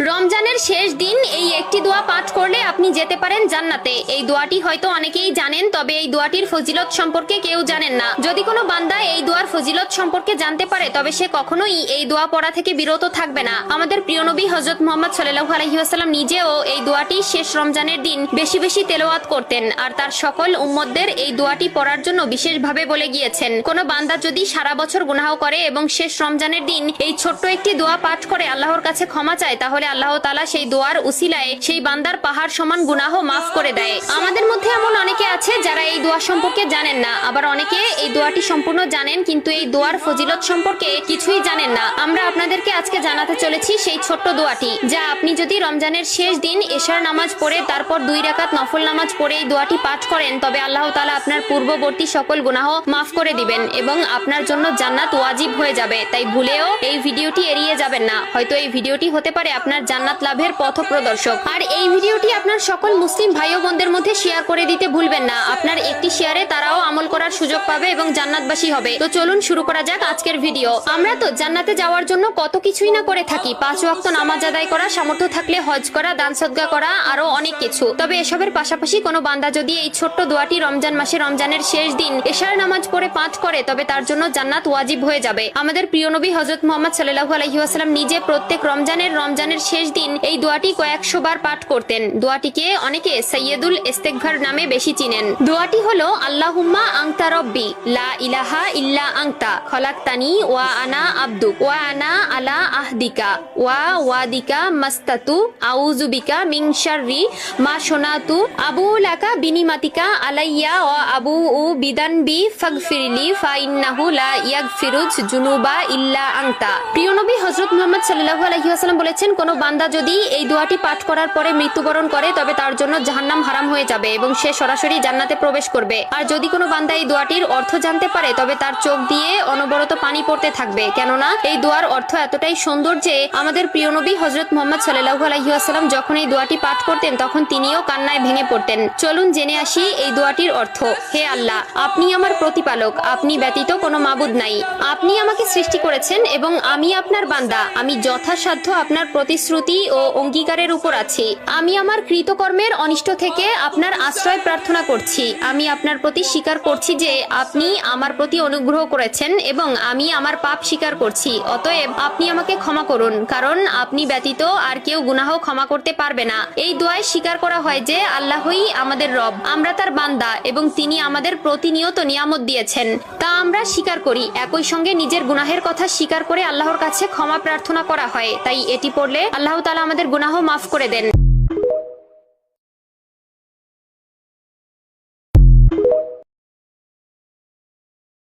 রমজানের শেষ দিন এই একটি দোয়া পাঠ করলে আপনি যেতে পারেন জান্নাতে। এই দোয়াটি হয়তো অনেকেই জানেন, তবে এই দোয়াটির ফজিলত সম্পর্কে কেউ জানেন না। যদি কোনো বান্দা এই দোয়ার ফজিলত সম্পর্কে জানতে পারে তবে সে কখনোই এই দোয়া পড়া থেকে বিরত থাকবে না। আমাদের প্রিয় নবী হযরত মুহাম্মদ সাল্লাল্লাহু আলাইহি ওয়াসাল্লাম নিজেও এই দোয়াটি শেষ রমজানের দিন বেশি বেশি তেলাওয়াত করতেন, আর তার সকল উম্মতদের এই দোয়াটি পড়ার জন্য বিশেষভাবে বলে গিয়েছেন, কোন বান্দা যদি সারা বছর গুনাহ করে এবং শেষ রমজানের দিন এই ছোট্ট একটি দোয়া পাঠ করে আল্লাহর কাছে ক্ষমা চায়, তাহলে আল্লাহ তাআলা সেই দোয়ার উসিলায় সেই বান্দার পাহাড় সমান গুনাহ মাফ করে দেয়। আমাদের মধ্যে এমন অনেকে আছে যারা এই দোয়া সম্পর্কে জানেন না, আবার অনেকে এই দোয়াটি সম্পূর্ণ জানেন কিন্তু এই দোয়ার ফজিলত সম্পর্কে কিছুই জানেন না। আমরা আপনাদেরকে আজকে জানাতে চলেছি সেই ছোট্ট দোয়াটি, যা আপনি যদি রমজানের শেষ দিন এশার নামাজ পড়ে তারপর 2 রাকাত নফল নামাজ পড়ে এই দোয়াটি পাঠ করেন তবে আল্লাহ তাআলা আপনার পূর্ববর্তী সকল গুনাহ মাফ করে দিবেন এবং আপনার জন্য জান্নাত ওয়াজিব হয়ে যাবে। তাই ভুলেও এই ভিডিওটি এড়িয়ে যাবেন না, হয়তো এই ভিডিওটি হতে পারে আপনার জান্নাত লাভের পথপ্রদর্শক। আর এই ভিডিওটি আপনার সকল মুসলিম ভাই ও বোনদের মধ্যে শেয়ার করে দিতে ভুলবেন না। আপনার একটি শেয়ারে তারাও আমল করার সুযোগ পাবে এবং জান্নাতবাসী হবে। তো চলুন শুরু করা যাক আজকের ভিডিও। আমরা তো জান্নাতে যাওয়ার জন্য কত কিছুই না করে থাকি, 5 ওয়াক্ত নামাজ আদায় করা, সামর্থ্য থাকলে হজ করা, দান সদকা করা, আরো অনেক কিছু। তবে এসবের পাশাপাশি কোনো বান্দা যদি এই ছোট্ট দোয়াটি রমজান মাসে রমজানের শেষ দিন এশার নামাজ পড়ে পাঠ করে তবে তার জন্য জান্নাত ওয়াজিব হয়ে যাবে। আমাদের প্রিয় নবী হযরত মুহাম্মদ সাল্লাল্লাহু আলাইহি ওয়াসাল্লাম নিজে প্রত্যেক রমজানের শেষ দিন এই দোয়াটি কয়েকশো বার পাঠ করতেন। দোয়াটিকে অনেকে সাইয়্যিদুল ইস্তিগফার নামে বেশি চিনেন। দোয়াটি হলো আল্লাহুম্মা আনতা রব্বি লা ইলাহা ইল্লা আনতা খলাকতানি ওয়া আনা আবদুক ওয়া আনা আলা আহদিকা ওয়া ওয়াদিকা মাস্তাতু আউযু বিকা মিন শাররি মা শনাতু আবু লাকা বিনিমাতিকা আলাইয়া ওয়া আবু উ বিদানবি ফাগফিরলি ফা ইন্নাহু লা ইয়াগফিরুজ জুনুবা ইল্লা আনতা। প্রিয় নবী হযরত মুহাম্মদ সাল্লাল্লাহু আলাইহি ওয়াসাল্লাম বলেছেন, কোন বান্দা যদি এই দোয়াটি পাঠ করার পরে মৃত্যুবরণ করে তবে তার জন্য জাহান্নাম হারাম হয়ে যাবে এবং সে সরাসরি জান্নাতে প্রবেশ করবে। আর যদি কোনো বান্দা এই দোয়াটির অর্থ জানতে পারে তবে তার চোখ দিয়ে অনবরত পানি পড়তে থাকবে, কেননা এই দোয়ার অর্থ এতটাই সুন্দর যে আমাদের প্রিয় নবী হযরত মুহাম্মদ সাল্লাল্লাহু আলাইহি ওয়াসাল্লাম যখন এই দোয়াটি পাঠ করতেন তখন তিনিও কান্নায় ভেঙে পড়তেন। চলুন জেনে আসি এই দোয়াটির অর্থ। হে আল্লাহ, আপনি আমার প্রতিপালক, আপনি ব্যতীত কোনো মাবুদ নাই। আপনি আমাকে সৃষ্টি করেছেন এবং আমি আপনার বান্দা। আমি যথাসাধ্য আপনার প্রতিশ্রুতি ও অঙ্গীকারের উপর আছি। আমি আমার কৃতকর্মের অনিষ্ট থেকে আপনার আশ্রয় প্রার্থনা করছি। আমি আপনার প্রতি স্বীকার করছি যে আপনি আমার প্রতি অনুগ্রহ করেছেন এবং আমি আমার পাপ স্বীকার করছি। অতএব আপনি আমাকে ক্ষমা করুন, কারণ আপনি ব্যতীত আর কেউ গুনাহ ক্ষমা করতে পারবে না। এই দোয়ায় স্বীকার করা হয় যে আল্লাহই আমাদের রব, আমরা তার বান্দা এবং তিনি আমাদের প্রতিনিয়ত নিয়ামত দিয়েছেন, তা আমরা স্বীকার করি। একই সঙ্গে নিজের গুনাহের কথা স্বীকার করে আল্লাহর কাছে ক্ষমা প্রার্থনা করা হয়। তাই এটি পড়লে আল্লাহ তাআলা আমাদের গুনাহ মাফ করে দেন।